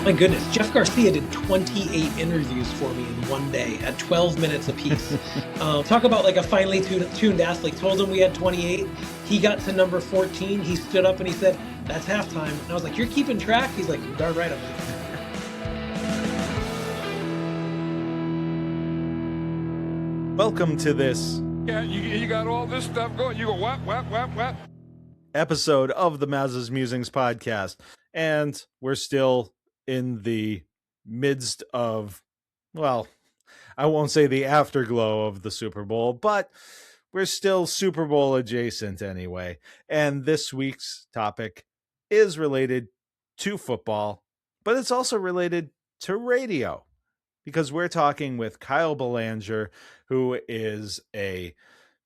My goodness, Jeff Garcia did 28 interviews for me in one day at 12 minutes apiece. Talk about like a finely tuned athlete. Told him we had 28. He got to number 14. He stood up and he said, "That's halftime." And I was like, "You're keeping track?" He's like, "You're darn right I'm keeping track." Welcome to this. Yeah, you got all this stuff going. You go, what? Episode of the Maz's Musings podcast. And we're still in the midst of, well, I won't say the afterglow of the Super Bowl, but we're still Super Bowl adjacent anyway. And this week's topic is related to football, but it's also related to radio, because we're talking with Kyle Belanger, who is a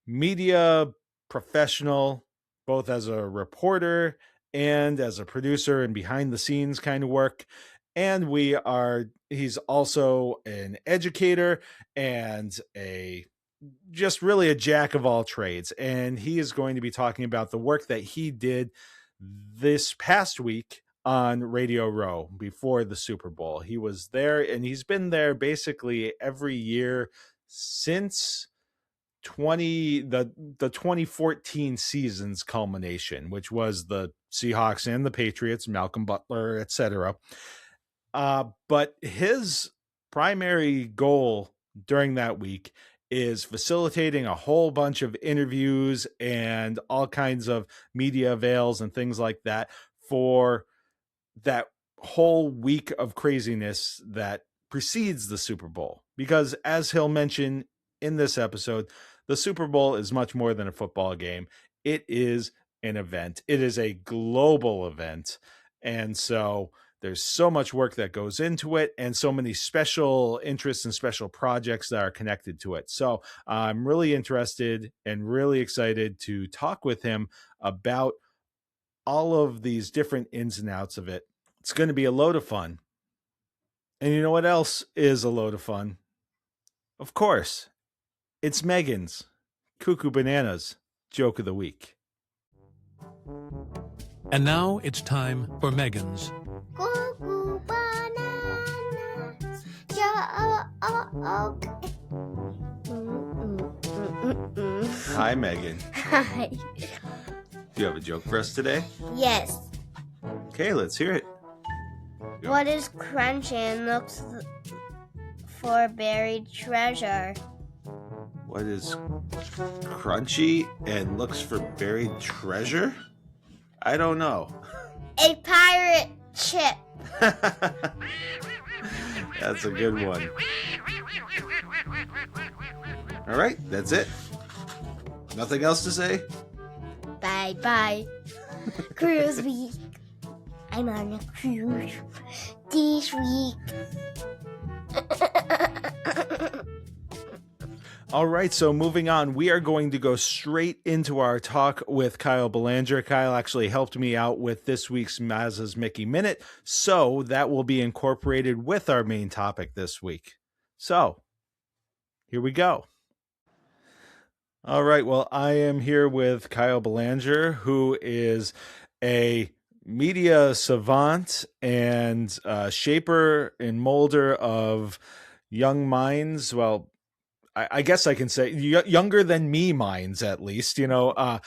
media professional, both as a reporter and as a producer and behind the scenes kind of work. And he's also an educator and just really a jack of all trades. And he is going to be talking about the work that he did this past week on Radio Row before the Super Bowl. He was there, and he's been there basically every year since the 2014 season's culmination, which was the Seahawks and the Patriots, Malcolm Butler, etc. But his primary goal during that week is facilitating a whole bunch of interviews and all kinds of media avails and things like that for that whole week of craziness that precedes the Super Bowl. Because as he'll mention in this episode, the Super Bowl is much more than a football game. It is an event. It is a global event. And so there's so much work that goes into it and so many special interests and special projects that are connected to it. So I'm really interested and really excited to talk with him about all of these different ins and outs of it. It's going to be a load of fun. And you know what else is a load of fun? Of course, it's Megan's Cuckoo Bananas Joke of the Week. And now it's time for Megan's Cuckoo Bananas Joke. Hi, Megan. Hi. Do you have a joke for us today? Yes. Okay, let's hear it. What is crunchy and looks for buried treasure? What is crunchy and looks for buried treasure? I don't know. A pirate ship. That's a good one. All right, that's it. Nothing else to say? Bye bye. Cruise week. I'm on a cruise this week. All right, so moving on, we are going to go straight into our talk with Kyle Belanger. Kyle actually helped me out with this week's Maz's Mickey Minute, so that will be incorporated with our main topic this week. So, here we go. All right, well, I am here with Kyle Belanger, who is a media savant and shaper and molder of young minds. Well, I guess I can say younger than me minds, at least, and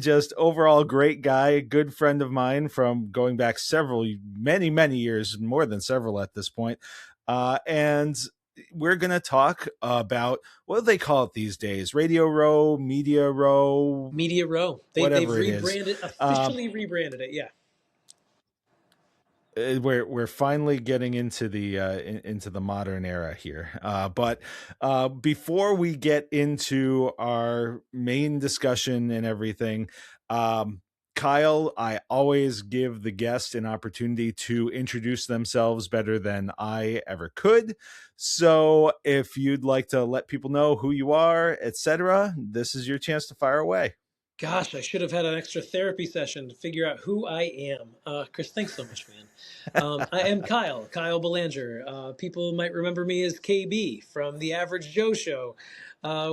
just overall great guy, good friend of mine from going back many years, more than several at this point. And we're going to talk about, what do they call it these days? Radio Row, Media Row? Media Row. They've rebranded, officially rebranded it, yeah. We're finally getting into the modern era here. But before we get into our main discussion and everything, Kyle, I always give the guest an opportunity to introduce themselves better than I ever could. So if you'd like to let people know who you are, etc., this is your chance to fire away. Gosh, I should have had an extra therapy session to figure out who I am. Chris, thanks so much, man. I am Kyle Belanger. People might remember me as KB from the Average Joe Show.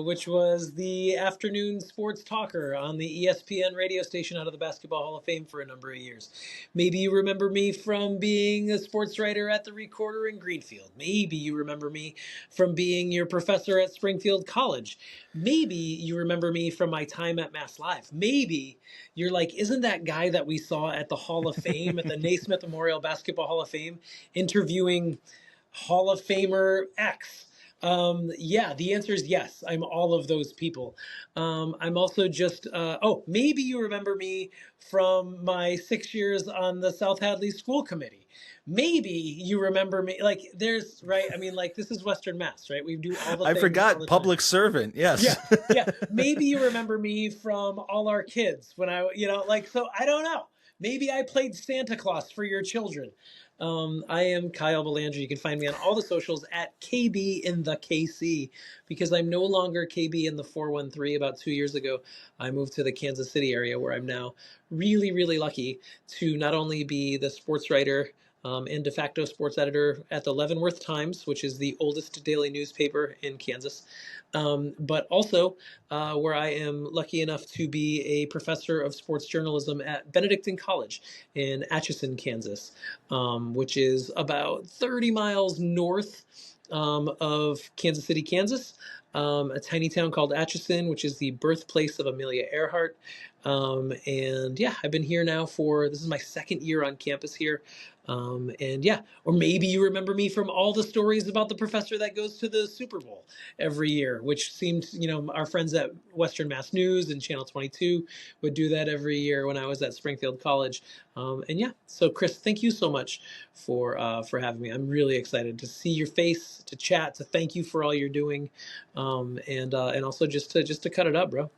which was the afternoon sports talker on the ESPN radio station out of the Basketball Hall of Fame for a number of years. Maybe you remember me from being a sports writer at the Recorder in Greenfield. Maybe you remember me from being your professor at Springfield College. Maybe you remember me from my time at Mass Live. Maybe you're like, isn't that guy that we saw at the Hall of Fame, at the Naismith Memorial Basketball Hall of Fame, interviewing Hall of Famer X? Yeah, the answer is yes. I'm all of those people. I'm also just, maybe you remember me from my 6 years on the South Hadley School Committee. Maybe you remember me, like, there's, right? I mean, like, this is Western Mass, right? We do all the I things all forgot the public time. servant. Yes. Yeah. Maybe you remember me from All Our Kids when I, so I don't know. Maybe I played Santa Claus for your children. I am Kyle Belanger. You can find me on all the socials at KB in the KC, because I'm no longer KB in the 413. About 2 years ago, I moved to the Kansas City area, where I'm now really, really lucky to not only be the sports writer and de facto sports editor at the Leavenworth Times, which is the oldest daily newspaper in Kansas, but also where I am lucky enough to be a professor of sports journalism at Benedictine College in Atchison, Kansas, which is about 30 miles north of Kansas City, Kansas, a tiny town called Atchison, which is the birthplace of Amelia Earhart. And yeah, I've been here now this is my second year on campus here. And yeah, or maybe you remember me from all the stories about the professor that goes to the Super Bowl every year, which seemed, our friends at Western Mass News and Channel 22 would do that every year when I was at Springfield College. And yeah, so Chris, thank you so much for having me. I'm really excited to see your face, to chat, to thank you for all you're doing, and also just to cut it up, bro.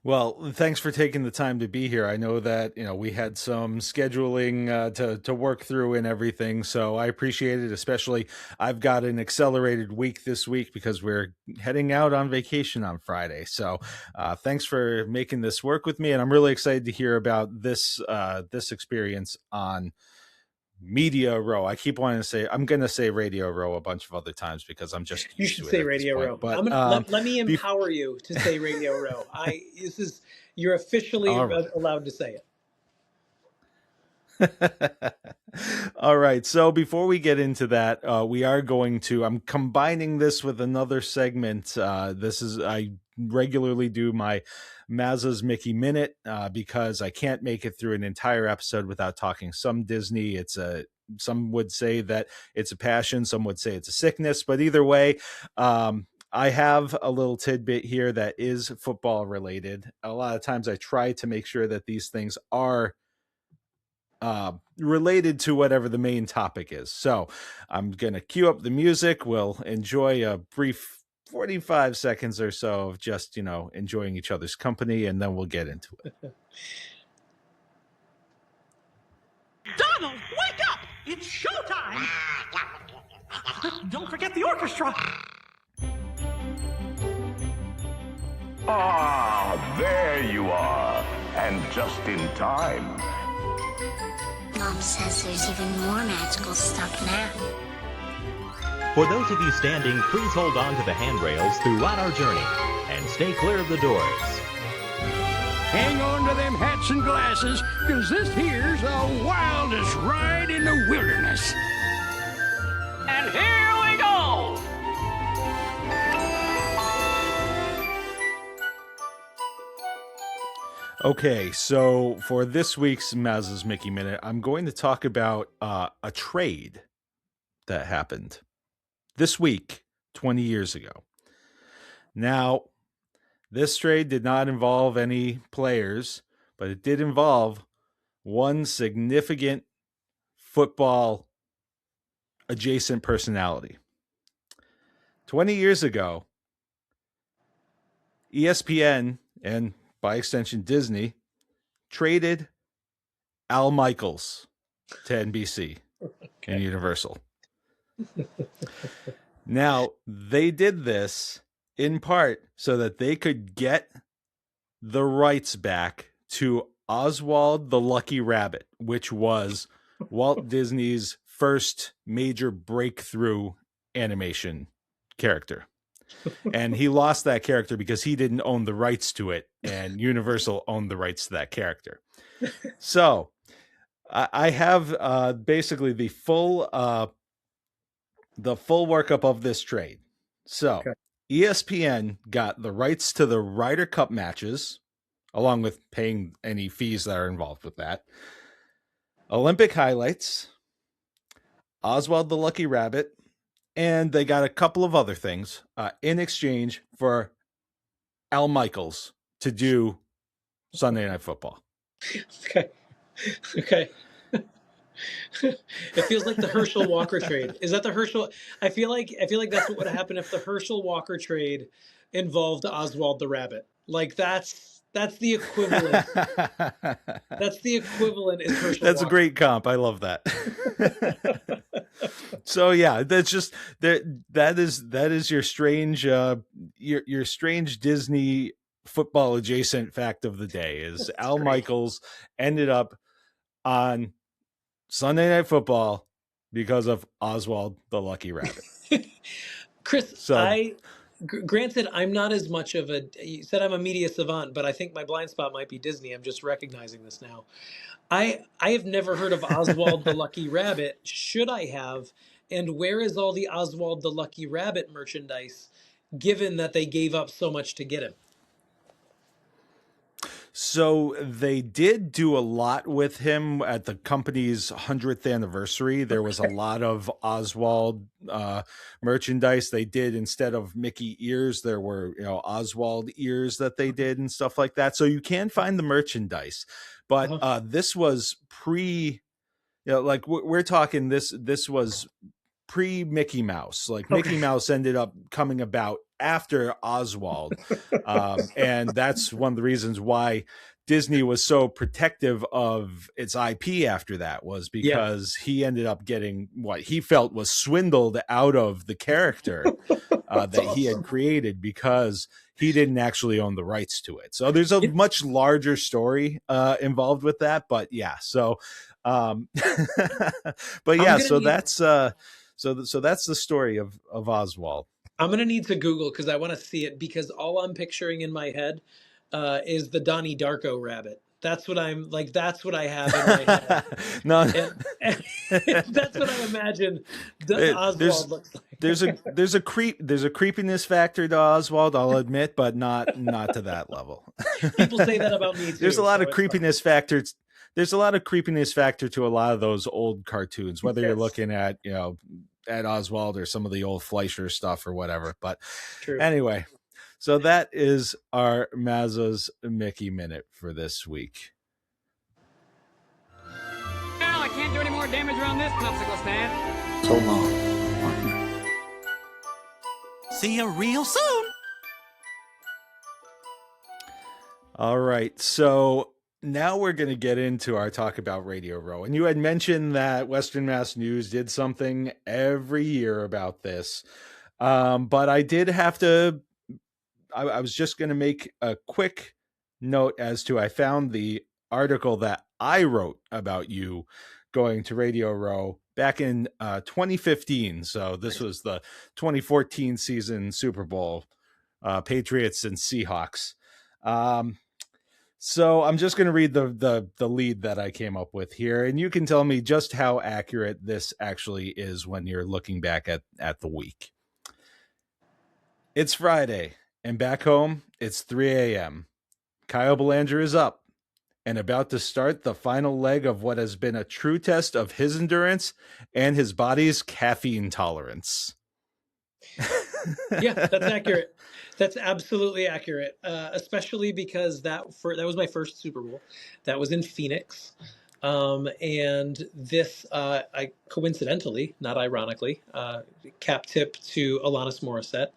Well, thanks for taking the time to be here. I know that, we had some scheduling to work through and everything, so I appreciate it. Especially, I've got an accelerated week this week because we're heading out on vacation on Friday. So thanks for making this work with me, and I'm really excited to hear about this experience on Media Row. I keep wanting to say, I'm going to say Radio Row a bunch of other times because I'm just you should say Radio Row. But I'm gonna, let me empower you to say Radio Row. You're officially allowed to say it. All right. So before we get into that, I'm combining this with another segment. I regularly do my Mazza's Mickey Minute because I can't make it through an entire episode without talking some Disney. Some would say that it's a passion, some would say it's a sickness, but either way, I have a little tidbit here that is football related. A lot of times I try to make sure that these things are related to whatever the main topic is. So I'm going to cue up the music. We'll enjoy a brief 45 seconds or so of just, enjoying each other's company, and then we'll get into it. Donald, wake up! It's showtime! Don't forget the orchestra! Ah, there you are. And just in time. Mom says there's even more magical stuff now. For those of you standing, please hold on to the handrails throughout our journey and stay clear of the doors. Hang on to them hats and glasses, because this here's the wildest ride in the wilderness. And here we go! Okay, so for this week's Mazza's Mickey Minute, I'm going to talk about a trade that happened this week, 20 years ago. Now, this trade did not involve any players, but it did involve one significant football adjacent personality. 20 years ago, ESPN and by extension Disney traded Al Michaels to NBC and Universal. Now, they did this in part so that they could get the rights back to Oswald the Lucky Rabbit, which was Walt Disney's first major breakthrough animation character. And he lost that character because he didn't own the rights to it, and Universal owned the rights to that character. So I have basically the full workup of this trade. So okay. ESPN got the rights to the Ryder Cup matches, along with paying any fees that are involved with that. Olympic highlights, Oswald the Lucky Rabbit, and they got a couple of other things in exchange for Al Michaels to do Sunday Night Football. Okay. It feels like the Herschel Walker trade. Is that the Herschel? I feel like that's what would happen if the Herschel Walker trade involved Oswald the Rabbit. Like that's the equivalent. That's the equivalent is Herschel That's Walker. A great comp. I love that. So yeah, that's just that is your strange your strange Disney football adjacent fact of the day is that's Al great. Michaels ended up on Sunday Night Football because of Oswald the Lucky Rabbit. Chris, granted, I'm not as much of you said I'm a media savant, but I think my blind spot might be Disney. I'm just recognizing this now. I have never heard of Oswald the Lucky Rabbit. Should I have? And where is all the Oswald the Lucky Rabbit merchandise, given that they gave up so much to get him? So they did do a lot with him at the company's 100th anniversary. There was a lot of Oswald merchandise. They did, instead of Mickey ears, there were Oswald ears that they did and stuff like that. So you can find the merchandise, but this was pre. Like we're talking this was pre Mickey Mouse. Like Mickey Mouse ended up coming about after Oswald. And that's one of the reasons why Disney was so protective of its IP after that, was because he ended up getting what he felt was swindled out of the character that he had created, because he didn't actually own the rights to it. So there's a much larger story involved with that. But yeah, so but yeah, so that's the story of Oswald. I'm going to need to Google because I want to see it, because all I'm picturing in my head is the Donnie Darko rabbit. That's what I'm like. That's what I have in my head. And that's what I imagine Oswald looks like. There's a creepiness factor to Oswald, I'll admit, but not to that level. People say that about me too. There's a lot of creepiness factors. There's a lot of creepiness factor to a lot of those old cartoons, whether you're looking at at Oswald or some of the old Fleischer stuff or whatever. But anyway, so that is our Mazza's Mickey Minute for this week. Now I can't do any more damage around this popsicle stand. So long. See you real soon. All right, so now we're going to get into our talk about Radio Row. And you had mentioned that Western Mass News did something every year about this. But I did have to, I was just going to make a quick note as to, I found the article that I wrote about you going to Radio Row back in 2015. So this was the 2014 season Super Bowl, Patriots and Seahawks. So I'm just going to read the lead that I came up with here, and you can tell me just how accurate this actually is when you're looking back at the week. It's Friday, and back home, it's 3 a.m. Kyle Belanger is up and about to start the final leg of what has been a true test of his endurance and his body's caffeine tolerance. Yeah, that's accurate. That's absolutely accurate, especially because that was my first Super Bowl. That was in Phoenix. And this, I coincidentally, not ironically, cap tip to Alanis Morissette.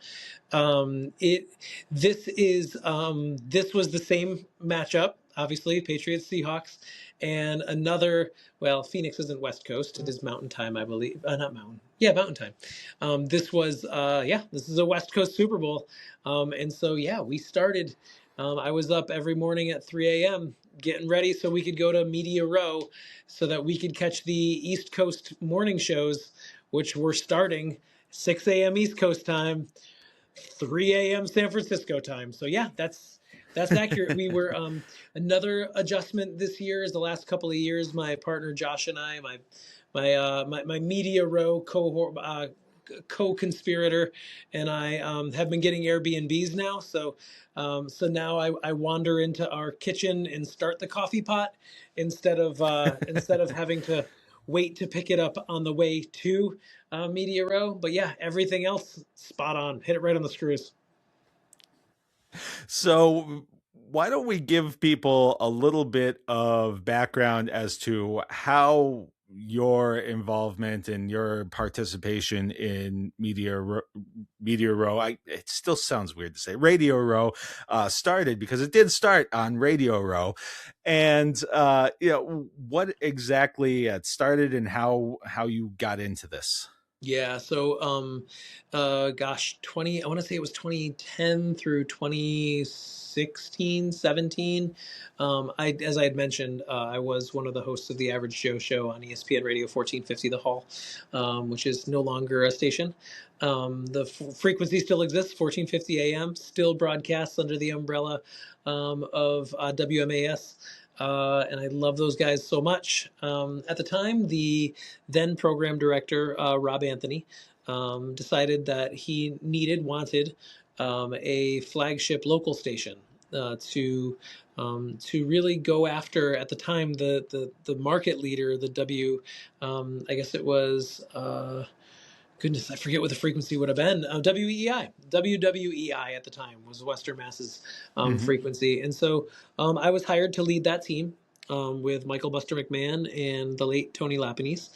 This was the same matchup, obviously, Patriots, Seahawks, and another, well, Phoenix isn't West Coast. It is Mountain Time, I believe. Not Mountain. Yeah, Mountain Time. This is a West Coast Super Bowl. And so, yeah, we started, I was up every morning at 3 a.m. getting ready so we could go to Media Row so that we could catch the East Coast morning shows, which were starting 6 a.m. East Coast time, 3 a.m. San Francisco time. So yeah, that's accurate. We were another adjustment this year is the last couple of years. My partner Josh and I, my Media Row cohort. Co-conspirator and I have been getting Airbnbs now. So now I wander into our kitchen and start the coffee pot instead of having to wait to pick it up on the way to Media Row. But yeah, everything else spot on. Hit it right on the screws. So why don't we give people a little bit of background as to how your involvement and your participation in Media Row, it still sounds weird to say Radio Row, started, because it did start on Radio Row, and what exactly it started and how you got into this. Yeah, so I want to say it was 2010 through 2016, 17. As I had mentioned, I was one of the hosts of the Average Joe show on ESPN Radio 1450 The Hall, which is no longer a station. The frequency still exists, 1450 AM, still broadcasts under the umbrella of WMAS. And I love those guys so much. At the time, the then program director, Rob Anthony, decided that he wanted a flagship local station to really go after, at the time, the market leader, the I guess it was, goodness, I forget what the frequency would have been. WEI. WWEI at the time was Western Mass's frequency. And so I was hired to lead that team with Michael Buster McMahon and the late Tony Lapanese.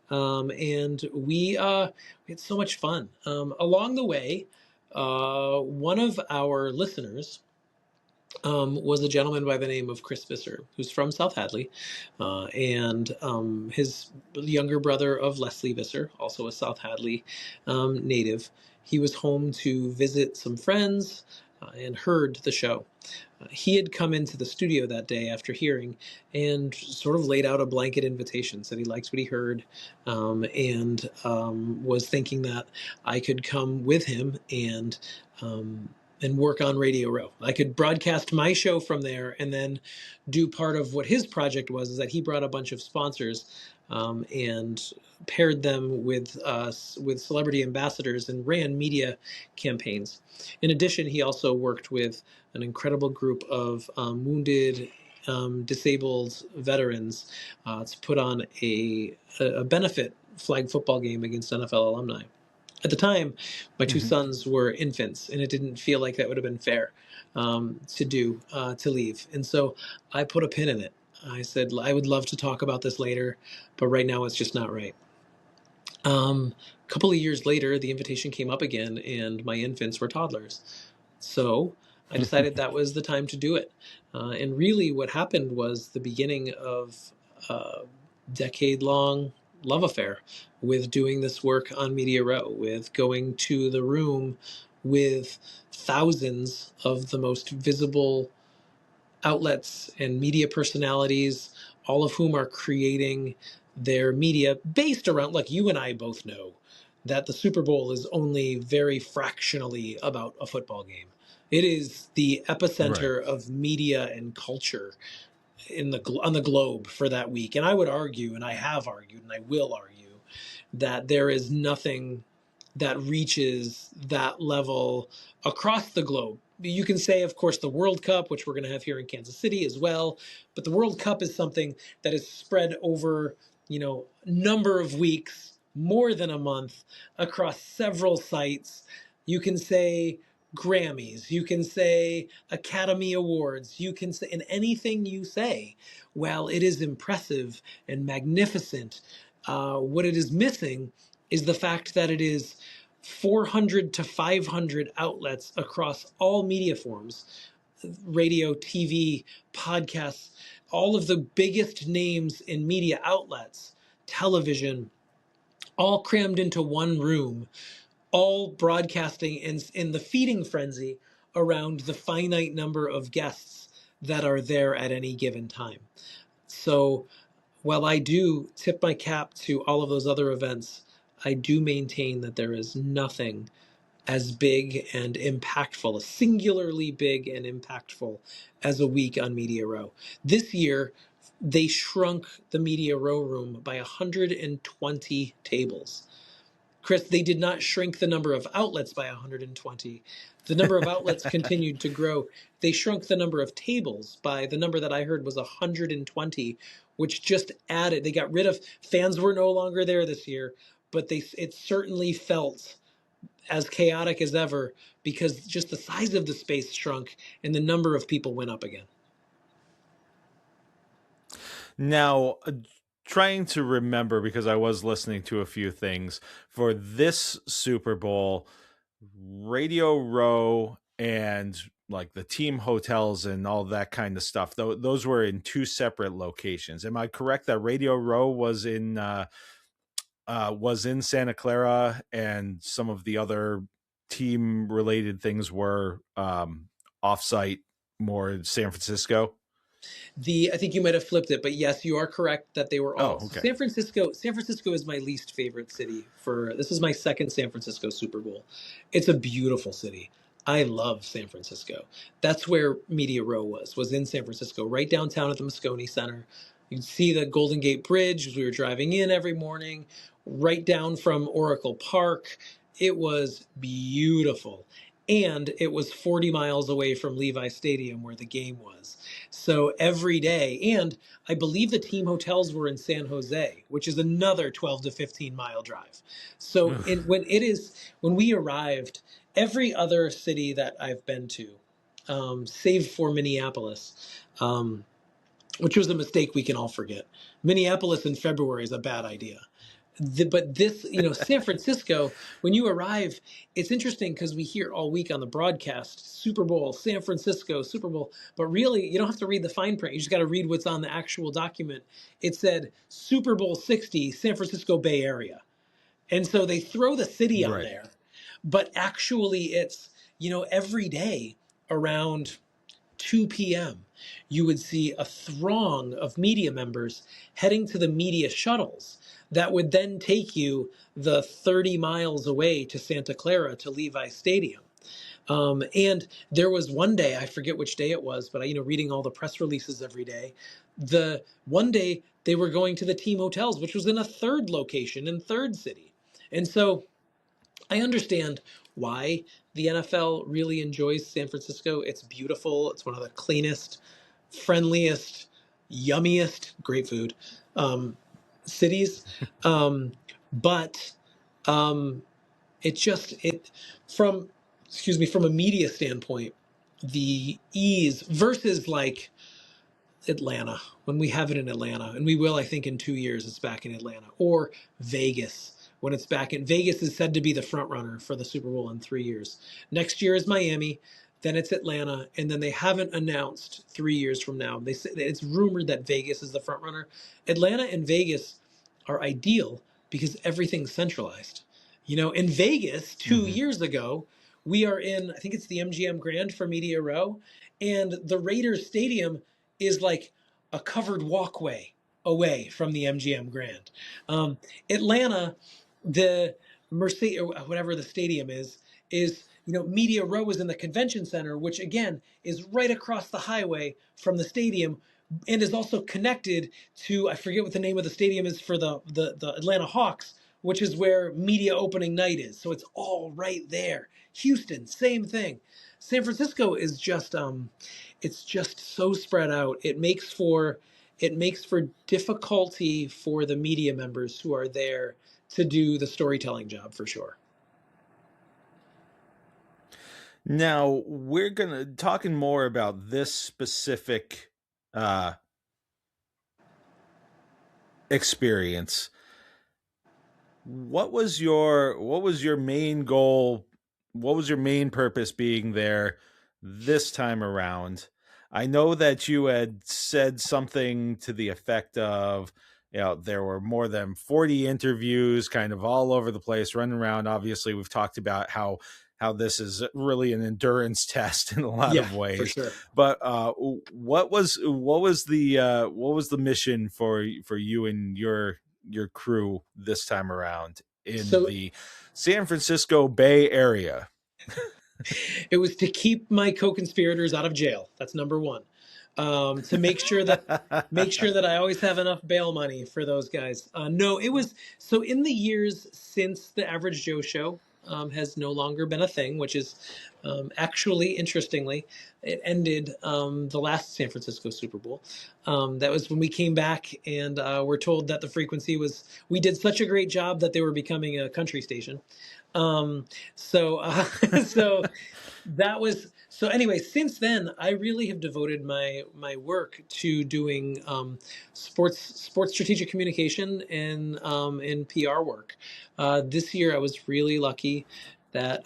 And we had so much fun. Along the way, one of our listeners was a gentleman by the name of Chris Visser, who's from South Hadley, and his younger brother of Leslie Visser, also a South Hadley native. He was home to visit some friends and heard the show. He had come into the studio that day after hearing and sort of laid out a blanket invitation, said he liked what he heard, and was thinking that I could come with him and work on Radio Row. I could broadcast my show from there and then do part of what his project was, is that he brought a bunch of sponsors and paired them with celebrity ambassadors and ran media campaigns. In addition, he also worked with an incredible group of wounded, disabled veterans to put on a benefit flag football game against NFL alumni. At the time, my two sons were infants, and it didn't feel like that would have been fair to leave. And so I put a pin in it. I said, I would love to talk about this later, but right now it's just not right. A couple of years later, the invitation came up again, and my infants were toddlers. So I decided that was the time to do it. And really what happened was the beginning of a decade-long love affair with doing this work on Media Row, with going to the room with thousands of the most visible outlets and media personalities, all of whom are creating their media based around, like you and I both know, that the Super Bowl is only very fractionally about a football game. It is the epicenter of media and culture on the globe for that week. And I would argue, and I have argued, and I will argue, that there is nothing that reaches that level across the globe. You can say, of course, the World Cup, which we're going to have here in Kansas City as well, but the World Cup is something that is spread over, number of weeks, more than a month, across several sites. You can say Grammys, you can say Academy Awards, you can say, and anything you say, well, it is impressive and magnificent. What it is missing is the fact that it is 400 to 500 outlets across all media forms, radio, TV, podcasts, all of the biggest names in media outlets, television, all crammed into one room, all broadcasting in the feeding frenzy around the finite number of guests that are there at any given time. So while I do tip my cap to all of those other events, I do maintain that there is nothing as big and impactful, singularly big and impactful as a week on Media Row. This year, they shrunk the Media Row room by 120 tables. Chris, they did not shrink the number of outlets by 120. The number of outlets continued to grow. They shrunk the number of tables by the number that I heard was 120, which just added, they got rid of, fans were no longer there this year, but it certainly felt as chaotic as ever because just the size of the space shrunk and the number of people went up again. Now, trying to remember, because I was listening to a few things for this Super Bowl, Radio Row and like the team hotels and all that kind of stuff, those were in two separate locations. Am I correct that Radio Row was in Santa Clara and some of the other team related things were offsite, more in San Francisco? I think you might have flipped it, but yes, you are correct that they were all. okay. San Francisco is my least favorite city. This is my second San Francisco Super Bowl. It's a beautiful city. I love San Francisco. That's where Media Row was in San Francisco, right downtown at the Moscone Center. You'd see the Golden Gate Bridge as we were driving in every morning, right down from Oracle Park. It was beautiful. And it was 40 miles away from Levi Stadium where the game was. So every day, and I believe the team hotels were in San Jose, which is another 12 to 15 mile drive. So when we arrived, every other city that I've been to, save for Minneapolis, which was a mistake we can all forget. Minneapolis in February is a bad idea. But this, San Francisco, when you arrive, it's interesting because we hear all week on the broadcast, Super Bowl, San Francisco, Super Bowl. But really, you don't have to read the fine print. You just got to read what's on the actual document. It said Super Bowl 60, San Francisco Bay Area. And so they throw the city on there. But actually, it's, every day around 2 p.m., you would see a throng of media members heading to the media shuttles that would then take you the 30 miles away to Santa Clara to Levi Stadium. And there was one day, I forget which day it was, but reading all the press releases every day, the one day they were going to the team hotels, which was in a third location in third city. And so I understand why the NFL really enjoys San Francisco. It's beautiful. It's one of the cleanest, friendliest, yummiest, great food cities. But from a media standpoint, the ease versus like Atlanta, when we have it in Atlanta, and we will, I think in 2 years, it's back in Atlanta, or Vegas. When it's back in Vegas is said to be the front runner for the Super Bowl in 3 years. Next year is Miami, then it's Atlanta, and then they haven't announced 3 years from now. They say it's rumored that Vegas is the front runner. Atlanta and Vegas are ideal because everything's centralized. In Vegas 2 years ago, we are in, I think it's the MGM Grand for Media Row, and the Raiders Stadium is like a covered walkway away from the MGM Grand. Atlanta, the Mercedes, or whatever the stadium is Media Row is in the convention center, which again is right across the highway from the stadium and is also connected to, I forget what the name of the stadium is for the Atlanta Hawks, which is where media opening night is. So it's all right there. Houston, same thing. San Francisco is just, it's just so spread out. It makes for difficulty for the media members who are there to do the storytelling job for sure. Now we're talking more about this specific experience. What was your main goal? What was your main purpose being there this time around? I know that you had said something to the effect of, there were more than 40 interviews kind of all over the place running around. Obviously, we've talked about how this is really an endurance test in a lot of ways. For sure. But what was the mission for you and your crew this time around in the San Francisco Bay Area? It was to keep my co-conspirators out of jail. That's number one. To make sure that I always have enough bail money for those guys. No, it was so in the years since the Average Joe show has no longer been a thing, which is actually interestingly, it ended the last San Francisco Super Bowl. That was when we came back and were told that the frequency was. We did such a great job that they were becoming a country station. So so that was so anyway, since then I really have devoted my work to doing sports strategic communication and PR work. This year I was really lucky that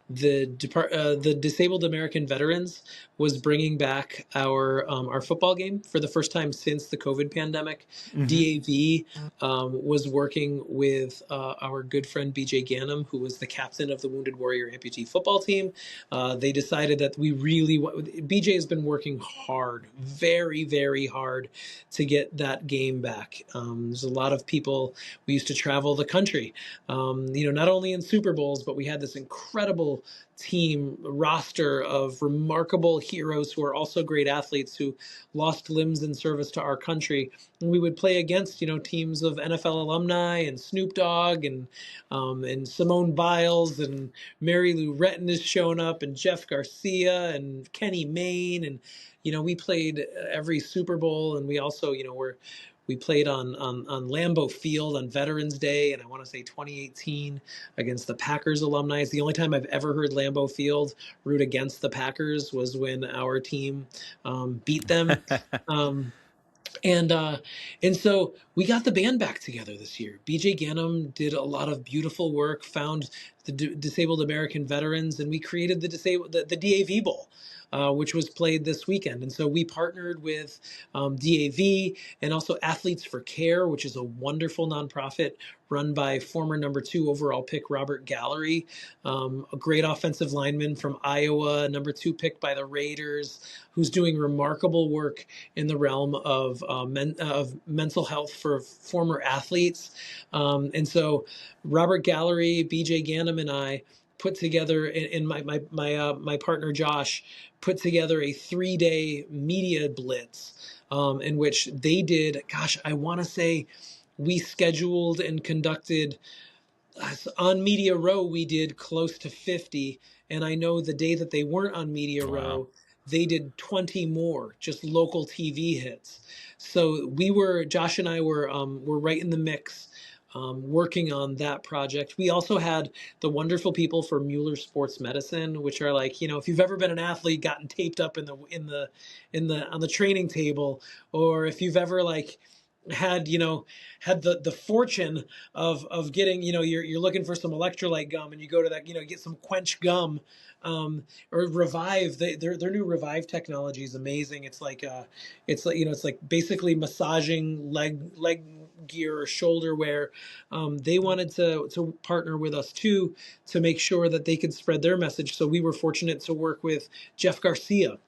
the Disabled American Veterans was bringing back our football game for the first time since the COVID pandemic. DAV was working with our good friend BJ Ganem, who was the captain of the Wounded Warrior amputee football team. They decided that BJ has been working hard, very, very hard to get that game back. There's a lot of people, we used to travel the country, not only in Super Bowls, but we had this incredible team roster of remarkable heroes who are also great athletes who lost limbs in service to our country. And we would play against, teams of NFL alumni and Snoop Dogg and Simone Biles and Mary Lou Retton has shown up and Jeff Garcia and Kenny Mayne. And, we played every Super Bowl, and we also, we played on Lambeau Field on Veterans Day, and I want to say 2018 against the Packers alumni. It's the only time I've ever heard Lambeau Field root against the Packers was when our team beat them. And so we got the band back together this year. BJ Ganem did a lot of beautiful work, found the Disabled American Veterans, and we created the DAV Bowl. Which was played this weekend. And so we partnered with DAV and also Athletes for Care, which is a wonderful nonprofit run by former number 2 overall pick Robert Gallery, a great offensive lineman from Iowa, number 2 pick by the Raiders, who's doing remarkable work in the realm of mental health for former athletes. And so Robert Gallery, BJ Ganem, and I put together, and my partner Josh put together a 3-day media blitz in which they did, I want to say we scheduled and conducted on Media Row, we did close to 50. And I know the day that they weren't on Media Row, they did 20 more, just local TV hits. So Josh and I were right in the mix, working on that project. We also had the wonderful people for Mueller Sports Medicine, which are like, if you've ever been an athlete, gotten taped up on the training table, or if you've ever had the fortune of getting, you're looking for some electrolyte gum and you go to that, get some Quench gum, or Revive. Their new Revive technology is amazing. It's like basically massaging leg gear or shoulder wear. They wanted to partner with us too, to make sure that they could spread their message. So we were fortunate to work with Jeff Garcia,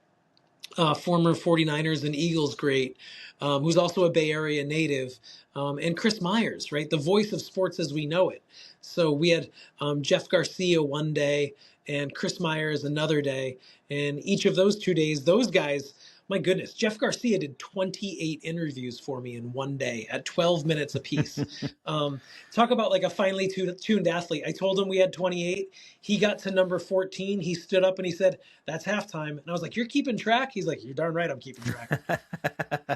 former 49ers and Eagles great, who's also a Bay Area native, and Chris Myers, right? The voice of sports as we know it. So we had Jeff Garcia one day and Chris Myers another day. And each of those 2 days, those guys, my goodness, Jeff Garcia did 28 interviews for me in one day at 12 minutes apiece. Talk about like a finely tuned athlete. I told him we had 28. He got to number 14. He stood up and he said, "That's halftime." And I was like, "You're keeping track?" He's like, "You're darn right I'm keeping track."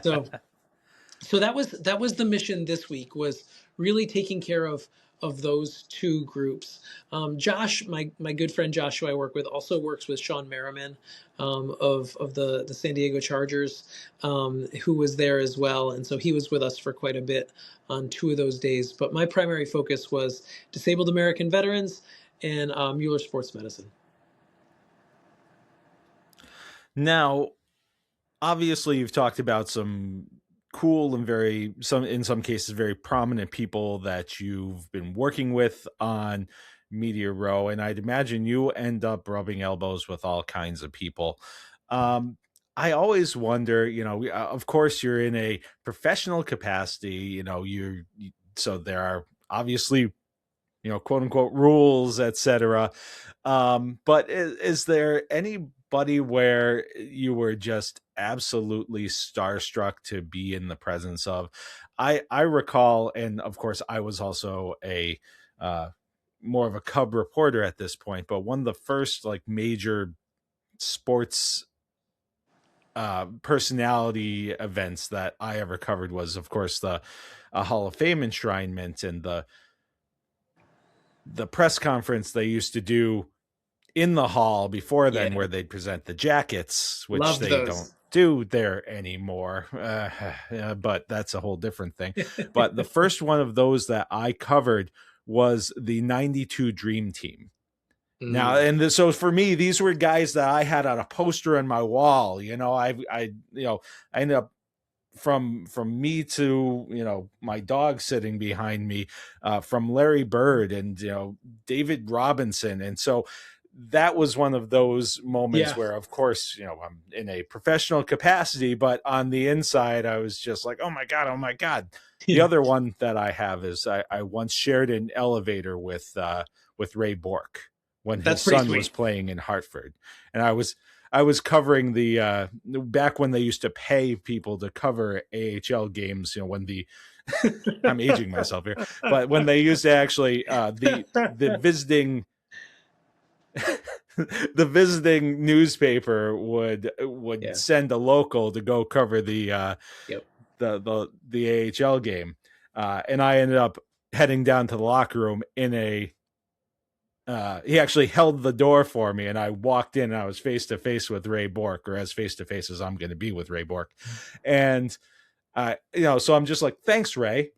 So that was the mission this week, was really taking care of those two groups. Josh, my good friend Josh, who I work with, also works with Sean Merriman of the San Diego Chargers, who was there as well. And so he was with us for quite a bit on 2 of those days. But my primary focus was Disabled American Veterans and Mueller Sports Medicine. Now, obviously, you've talked about some cool and in some cases very prominent people that you've been working with on Media Row, and I'd imagine you end up rubbing elbows with all kinds of people. I always wonder, of course you're in a professional capacity, so there are obviously quote unquote rules, etc. But is there anybody where you were just absolutely starstruck to be in the presence of? I recall, and of course I was also a more of a Cub reporter at this point, but one of the first like major sports personality events that I ever covered was, of course, the Hall of Fame enshrinement and the press conference they used to do in the hall before then, where they'd present the jackets, which Loved they those. don't do there anymore. But that's a whole different thing. But the first one of those that I covered was the 92 Dream Team. Now, and so for me, these were guys that I had on a poster on my wall. I ended up from me to, my dog sitting behind me, from Larry Bird and, David Robinson. And so that was one of those moments where, of course, I'm in a professional capacity, but on the inside, I was just like, oh my God. The other one that I have is I once shared an elevator with Ray Bork when his son was playing in Hartford. And I was covering the back when they used to pay people to cover AHL games, when I'm aging myself here, but when they used to actually the visiting the visiting newspaper would send a local to go cover the AHL game, and I ended up heading down to the locker room in a. He actually held the door for me, and I walked in, and I was face to face with Ray Bork, or as face to face as I'm going to be with Ray Bork, and so I'm just like, thanks, Ray.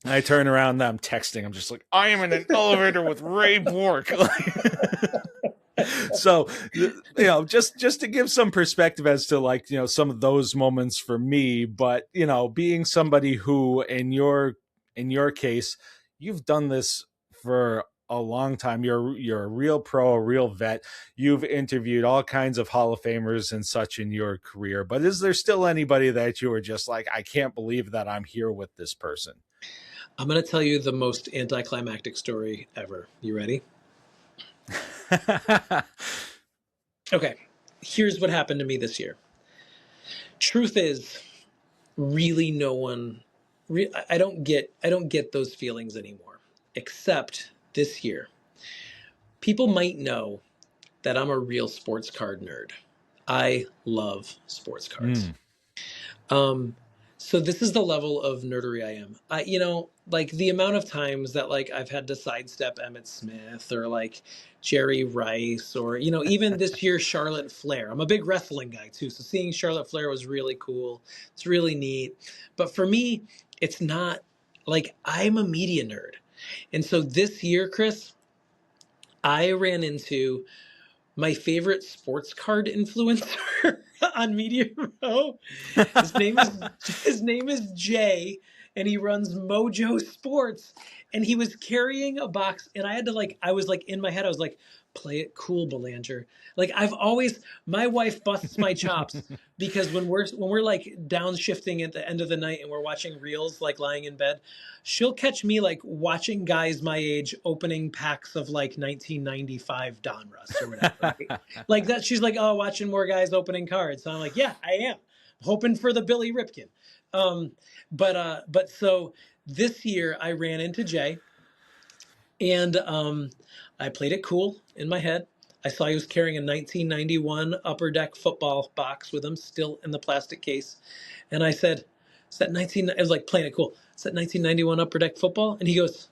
And I turn around, and I'm texting. I'm just like, I am in an elevator with Ray Bork. So, just to give some perspective as to some of those moments for me, but being somebody who in your case, you've done this for a long time. You're a real pro, a real vet. You've interviewed all kinds of Hall of Famers and such in your career, but is there still anybody that you were just like, I can't believe that I'm here with this person? I'm going to tell you the most anticlimactic story ever. You ready? Okay, here's what happened to me this year. Truth is, really no one, I don't get those feelings anymore, except this year. People might know that I'm a real sports card nerd. I love sports cards. So this is the level of nerdery I am. The amount of times that I've had to sidestep Emmitt Smith or Jerry Rice or, even this year, Charlotte Flair. I'm a big wrestling guy too. So seeing Charlotte Flair was really cool. It's really neat. But for me, it's not I'm a media nerd. And so this year, Chris, I ran into my favorite sports card influencer on Media Row. His name is Jay, and he runs Mojo Sports. And he was carrying a box, and I had to I was in my head, I was like, play it cool, Belanger. My wife busts my chops because when we're downshifting at the end of the night and we're watching reels lying in bed, she'll catch me watching guys my age opening packs of 1995 Donruss or whatever. Right? That. She's like, oh, watching more guys opening cards. So I'm like, yeah, I am hoping for the Billy Ripken. But so this year I ran into Jay, and I played it cool in my head. I saw he was carrying a 1991 Upper Deck football box with him still in the plastic case. And I said, I was playing it cool. Is that 1991 Upper Deck football? And he goes,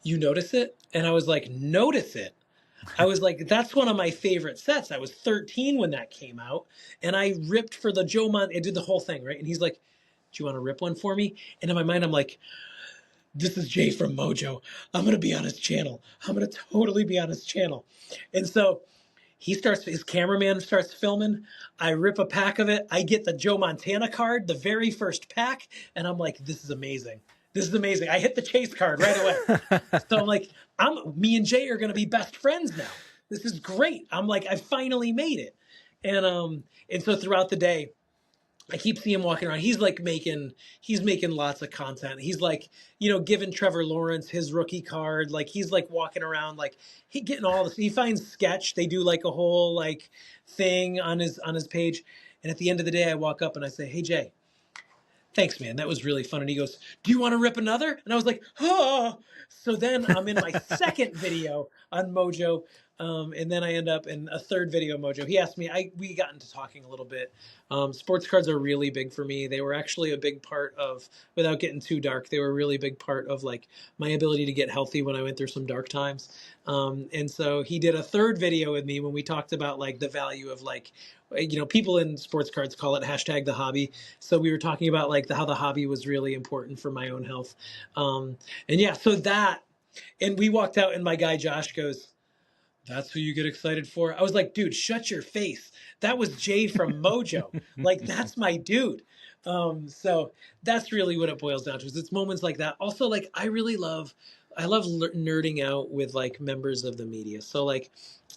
you notice it? And I was like, notice it? I was like, that's one of my favorite sets. I was 13 when that came out. And I ripped for the Joe I did the whole thing, right? And he's like, do you want to rip one for me? And in my mind, I'm like, this is Jay from Mojo. I'm going to be on his channel. I'm going to totally be on his channel. And so his cameraman starts filming. I rip a pack of it. I get the Joe Montana card, the very first pack. And I'm like, this is amazing. This is amazing. I hit the chase card right away. So I'm like, me and Jay are going to be best friends now. This is great. I'm like, I finally made it. And so throughout the day, I keep seeing him walking around. He's making lots of content. He's like, giving Trevor Lawrence his rookie card. Like he's like walking around, like he getting all this. He finds sketch. They do like a whole like thing on his page. And at the end of the day, I walk up and I say, "Hey Jay, thanks, man. That was really fun." And he goes, "Do you want to rip another?" And I was like, "Oh." So then I'm in my second video on Mojo. And then I end up in a third video Mojo. He asked me, we got into talking a little bit. Sports cards are really big for me. They were actually a big part of, without getting too dark, they were a really big part of like my ability to get healthy when I went through some dark times. And so he did a third video with me when we talked about like the value of like, people in sports cards call it hashtag the hobby. So we were talking about like how the hobby was really important for my own health. And yeah, so that, and we walked out and my guy Josh goes, "That's who you get excited for?" I was like, "Dude, shut your face. That was Jay from Mojo. Like, that's my dude." So that's really what it boils down to, is it's moments like that. Also, like, I love nerding out with like members of the media. So like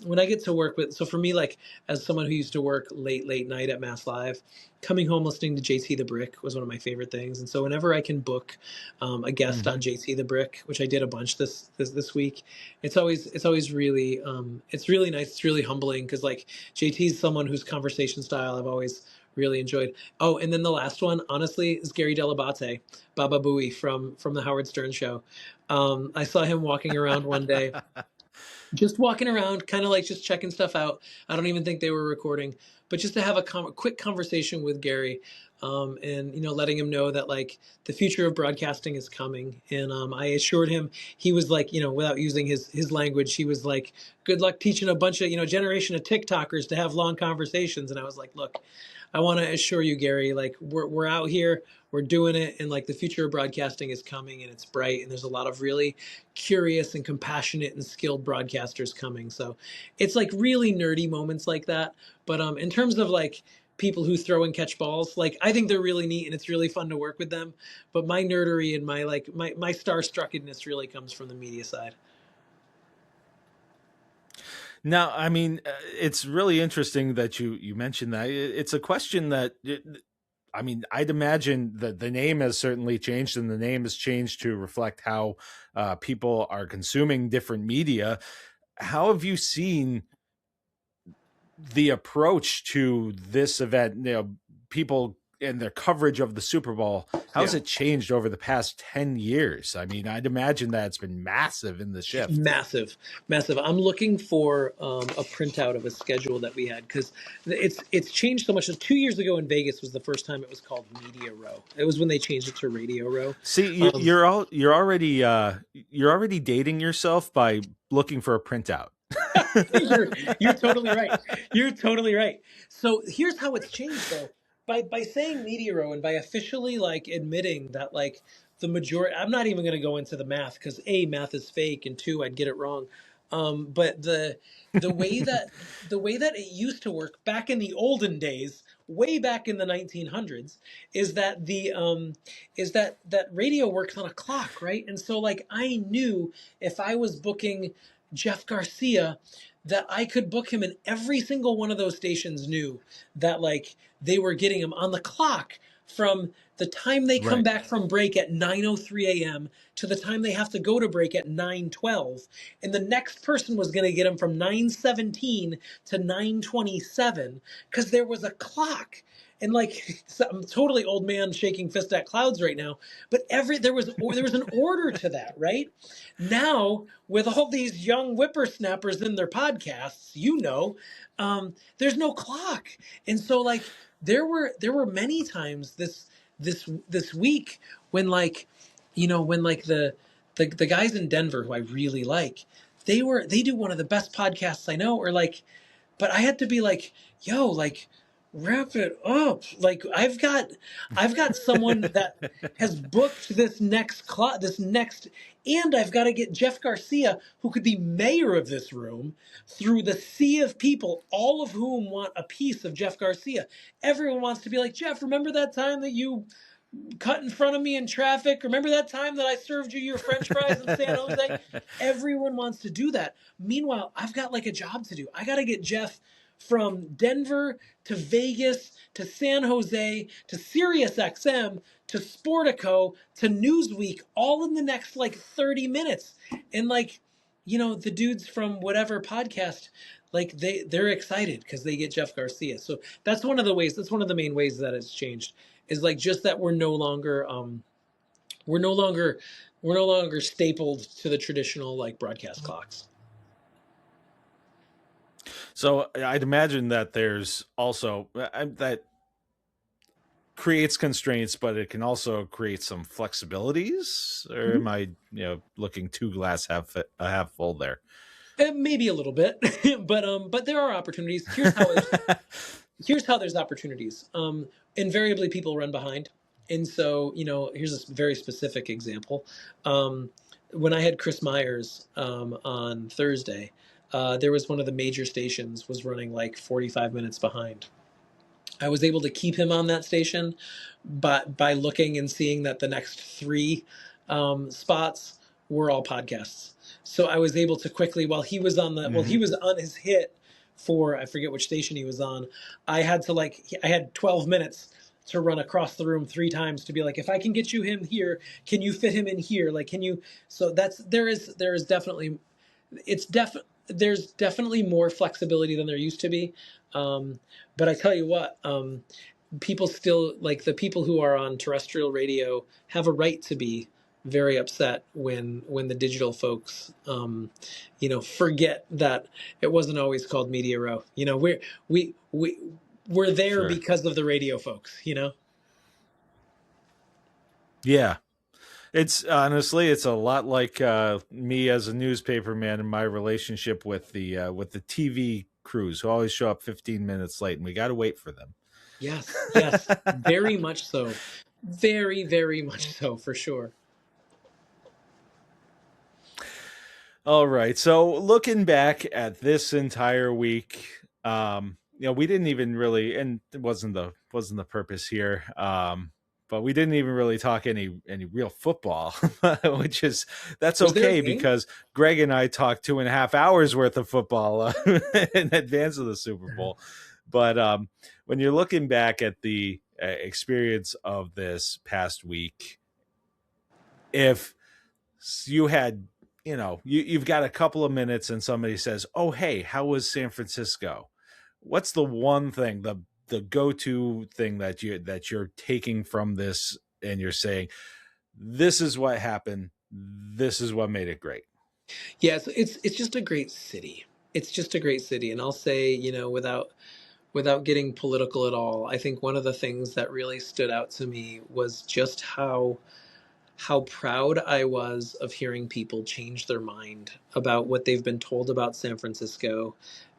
when I get to work with, so for me, like as someone who used to work late night at Mass Live, coming home listening to JT the Brick was one of my favorite things. And so whenever I can book a guest on JT the Brick, which I did a bunch this week, it's always really it's really nice. It's really humbling because like JT's someone whose conversation style I've always really enjoyed. Oh, and then the last one, honestly, is Gary Delabate, Baba Booey from the Howard Stern show. I saw him walking around one day, just walking around, kind of like just checking stuff out. I don't even think they were recording, but just to have a quick conversation with Gary, and letting him know that like the future of broadcasting is coming. And I assured him, he was like, without using his language, he was like, "Good luck teaching a bunch of generation of TikTokers to have long conversations." And I was like, "Look, I want to assure you, Gary, like we're out here, we're doing it, and like the future of broadcasting is coming, and it's bright, and there's a lot of really curious and compassionate and skilled broadcasters coming." So it's like really nerdy moments like that. But in terms of like people who throw and catch balls, like I think they're really neat and it's really fun to work with them. But my nerdery and my starstruckedness really comes from the media side. Now, I mean, it's really interesting that you mentioned that. It's a question that, I mean, I'd imagine that the name has certainly changed, and the name has changed to reflect how people are consuming different media. How have you seen the approach to this event? People and their coverage of the Super Bowl, how's it changed over the past 10 years? I mean, I'd imagine that it's been massive in the shift. Massive. I'm looking for a printout of a schedule that we had, because it's changed so much. So 2 years ago in Vegas was the first time it was called Media Row. It was when they changed it to Radio Row. See, you're already dating yourself by looking for a printout. You're totally right. You're totally right. So here's how it's changed though. By saying Media Row and by officially like admitting that like the majority, I'm not even going to go into the math because A, math is fake, and 2, I'd get it wrong. But the way that it used to work back in the olden days, way back in the 1900s, is that that radio works on a clock, right? And so like I knew if I was booking Jeff Garcia, that I could book him, and every single one of those stations knew that like they were getting him on the clock from the time they come back from break at 9:03 a.m. to the time they have to go to break at 9:12. And the next person was going to get him from 9:17 to 9:27 because there was a clock. And like, I'm totally old man shaking fist at clouds right now, but there was an order to that, right? Now, with all these young whippersnappers in their podcasts, there's no clock. And so like there were many times this week when like, when like the guys in Denver who I really like, they do one of the best podcasts I know, or like, but I had to be like, yo, like, wrap it up. Like I've got someone that has booked this next, and I've got to get Jeff Garcia, who could be mayor of this room, through the sea of people, all of whom want a piece of Jeff Garcia. Everyone wants to be like, Jeff, remember that time that you cut in front of me in traffic? Remember that time that I served you your French fries in San Jose? Everyone wants to do that. Meanwhile, I've got like a job to do. I got to get Jeff from Denver to Vegas to San Jose to Sirius XM to Sportico to Newsweek, all in the next like 30 minutes. And like, the dudes from whatever podcast, like they're excited because they get Jeff Garcia. So that's one of the main ways that it's changed, is like just that we're no longer stapled to the traditional like broadcast clocks. So I'd imagine that there's also that creates constraints, but it can also create some flexibilities. Or am I, looking too glass half full there? Maybe a little bit, but there are opportunities. Here's how there's opportunities. Invariably, people run behind, and so here's a very specific example. When I had Chris Myers on Thursday, there was one of the major stations was running like 45 minutes behind. I was able to keep him on that station, but by looking and seeing that the next 3 spots were all podcasts. So I was able to quickly, while he was on he was on his hit for, I forget which station he was on. I had 12 minutes to run across the room 3 times to be like, if I can get him here, can you fit him in here? Like, can you? So there's definitely more flexibility than there used to be. But I tell you what, people still, like the people who are on terrestrial radio, have a right to be very upset when the digital folks, forget that it wasn't always called Media Row. We're there Sure. because of the radio folks. Yeah. It's honestly, it's a lot like me as a newspaper man and my relationship with the TV crews who always show up 15 minutes late, and we got to wait for them. Yes, very much so. Very, very much so, for sure. All right. So looking back at this entire week, we didn't even really, and it wasn't the purpose here. But we didn't even really talk any real football, that's okay because Greg and I talked 2.5 hours worth of football in advance of the Super Bowl. But when you're looking back at the experience of this past week, if you had, you've got a couple of minutes and somebody says, "Oh, hey, how was San Francisco?" What's the one thing, the go-to thing that you're taking from this, and you're saying, this is what happened, this is what made it great? Yeah, it's just a great city. It's just a great city, and I'll say, without getting political at all, I think one of the things that really stood out to me was just how proud I was of hearing people change their mind about what they've been told about San Francisco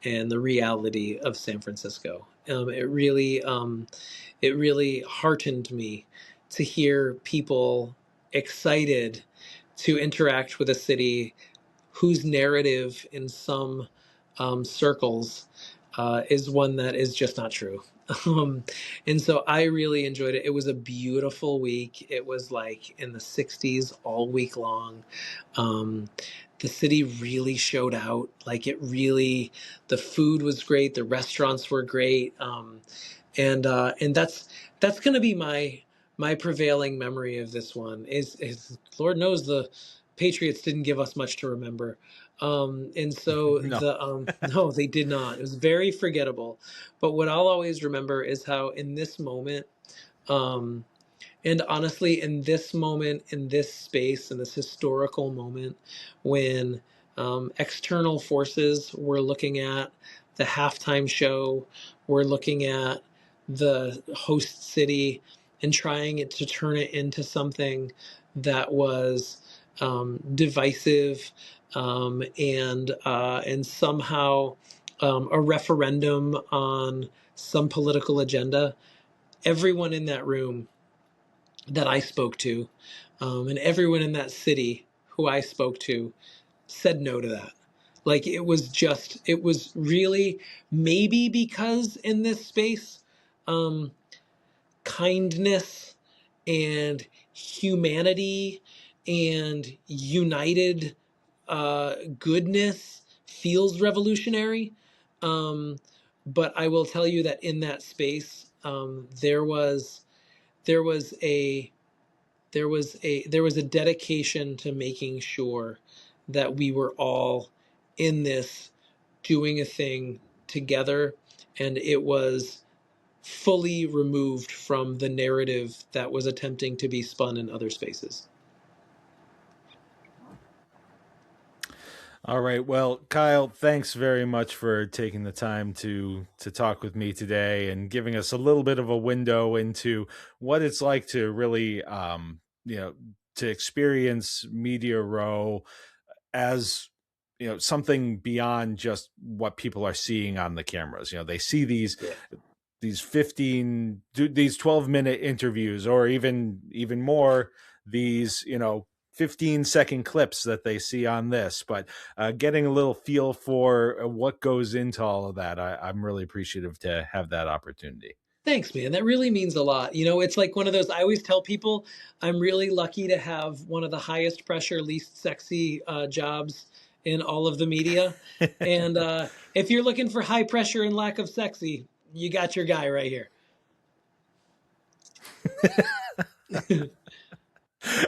and the reality of San Francisco. It really heartened me to hear people excited to interact with a city whose narrative in some circles is one that is just not true. And so I really enjoyed it. It was a beautiful week. It was like in the 60s all week long. The city really showed out. Like the food was great. The restaurants were great. And that's going to be my prevailing memory of this one is Lord knows the Patriots didn't give us much to remember. And so no, they did not. It was very forgettable. But what I'll always remember is how in this moment, and honestly, in this moment, in this space, in this historical moment, when external forces were looking at the halftime show, we're looking at the host city and trying to turn it into something that was divisive and somehow a referendum on some political agenda. Everyone in that room that I spoke to, and everyone in that city who I spoke to, said no to that. Like it was really, maybe because in this space, kindness and humanity and united goodness feels revolutionary. But I will tell you that in that space, there was a dedication to making sure that we were all in this doing a thing together, and it was fully removed from the narrative that was attempting to be spun in other spaces. All right. Well, Kyle, thanks very much for taking the time to talk with me today and giving us a little bit of a window into what it's like to really, to experience Media Row as, something beyond just what people are seeing on the cameras. They see these 12-minute interviews, or even more, these 15-second clips that they see on this, but getting a little feel for what goes into all of that, I'm really appreciative to have that opportunity. Thanks, man. That really means a lot. It's like one of those, I always tell people I'm really lucky to have one of the highest pressure, least sexy jobs in all of the media. And if you're looking for high pressure and lack of sexy, you got your guy right here.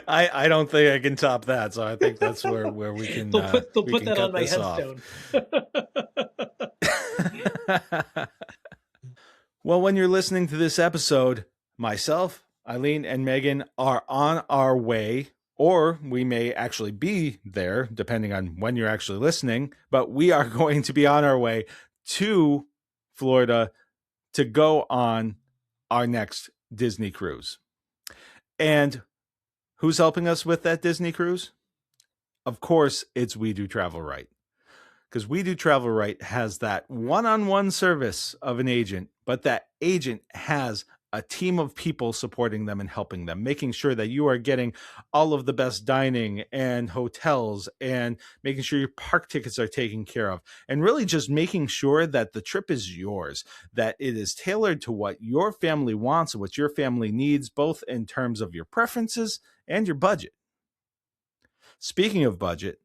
I don't think I can top that, so I think that's where we can. They'll put that on my headstone. Well, when you're listening to this episode, myself, Eileen, and Megan are on our way, or we may actually be there, depending on when you're actually listening, but we are going to be on our way to Florida to go on our next Disney cruise. And who's helping us with that Disney cruise? Of course, it's We Do Travel Right. Because We Do Travel Right has that one-on-one service of an agent, but that agent has a team of people supporting them and helping them, making sure that you are getting all of the best dining and hotels, and making sure your park tickets are taken care of, and really just making sure that the trip is yours, that it is tailored to what your family wants and what your family needs, both in terms of your preferences and your budget. Speaking of budget,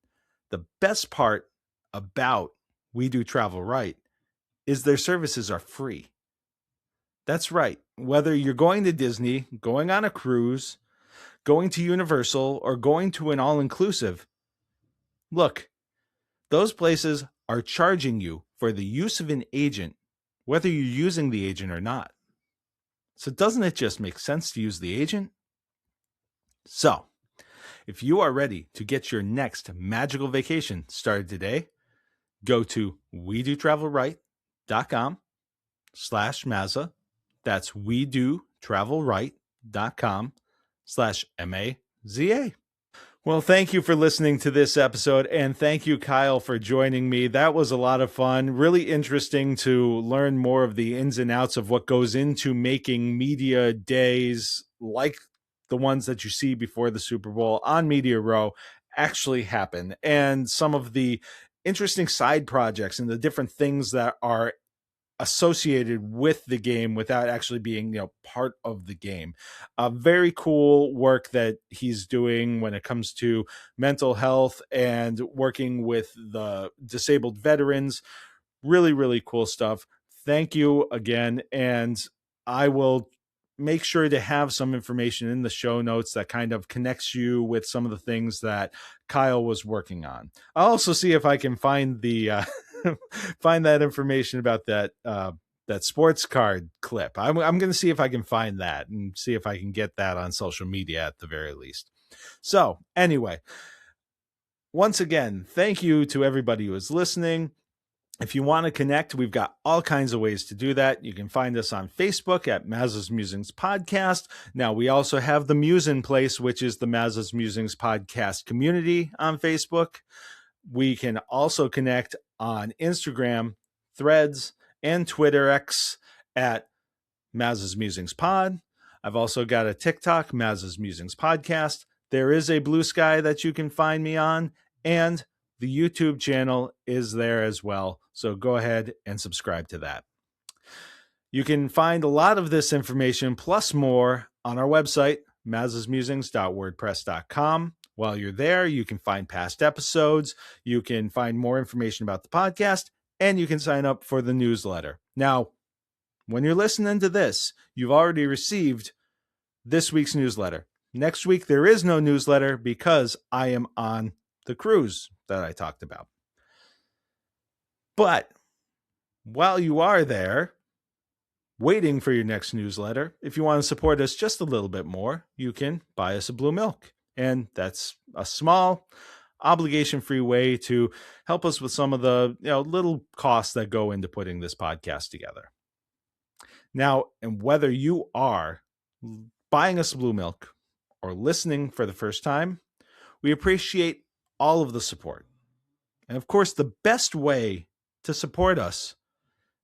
the best part about We Do Travel Right is their services are free. That's right. Whether you're going to Disney, going on a cruise, going to Universal, or going to an all-inclusive, look, those places are charging you for the use of an agent, whether you're using the agent or not. So doesn't it just make sense to use the agent? So, if you are ready to get your next magical vacation started today, go to WeDoTravelRight.com/Mazza. That's WeDoTravelRight.com/MAZA. Well, thank you for listening to this episode, and thank you, Kyle, for joining me. That was a lot of fun. Really interesting to learn more of the ins and outs of what goes into making media days like the ones that you see before the Super Bowl on Media Row actually happen, and some of the interesting side projects and the different things that are associated with the game without actually being, part of the game. Very cool work that he's doing when it comes to mental health and working with the disabled veterans. Really, really cool stuff. Thank you again. And I will make sure to have some information in the show notes that kind of connects you with some of the things that Kyle was working on. I'll also see if I can find the find that information about that sports card clip. I'm going to see if I can find that and see if I can get that on social media at the very least. So anyway, once again, thank you to everybody who is listening. If you want to connect, we've got all kinds of ways to do that. You can find us on Facebook at Mazza's Musings Podcast. Now, we also have the Muse in Place, which is the Mazza's Musings Podcast community on Facebook. We can also connect on Instagram, Threads, and Twitter X at Mazza's Musings Pod. I've also got a TikTok, Mazza's Musings Podcast. There is a Blue Sky that you can find me on, and the YouTube channel is there as well. So go ahead and subscribe to that. You can find a lot of this information plus more on our website, mazzasmusings.wordpress.com. While you're there, you can find past episodes. You can find more information about the podcast and you can sign up for the newsletter. Now, when you're listening to this, you've already received this week's newsletter. Next week, there is no newsletter because I am on the cruise that I talked about. But while you are there, waiting for your next newsletter, if you want to support us just a little bit more, you can buy us a blue milk. And that's a small, obligation-free way to help us with some of the little costs that go into putting this podcast together. Now, and whether you are buying us blue milk or listening for the first time, we appreciate all of the support. And of course, the best way to support us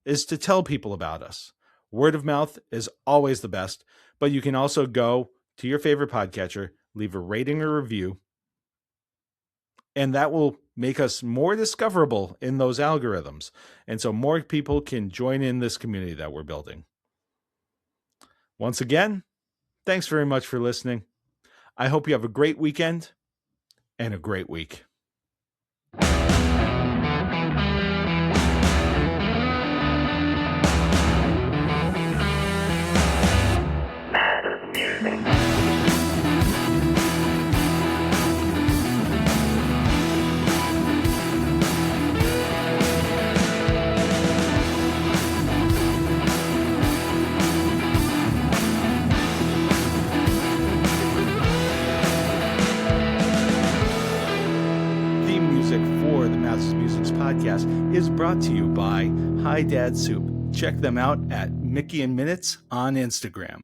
is to tell people about us. Word of mouth is always the best, but you can also go to your favorite podcatcher, leave a rating or review, and that will make us more discoverable in those algorithms. And so more people can join in this community that we're building. Once again, thanks very much for listening. I hope you have a great weekend and a great week. Podcast is brought to you by Hi Dad Soup. Check them out at Mickey and Minutes on Instagram.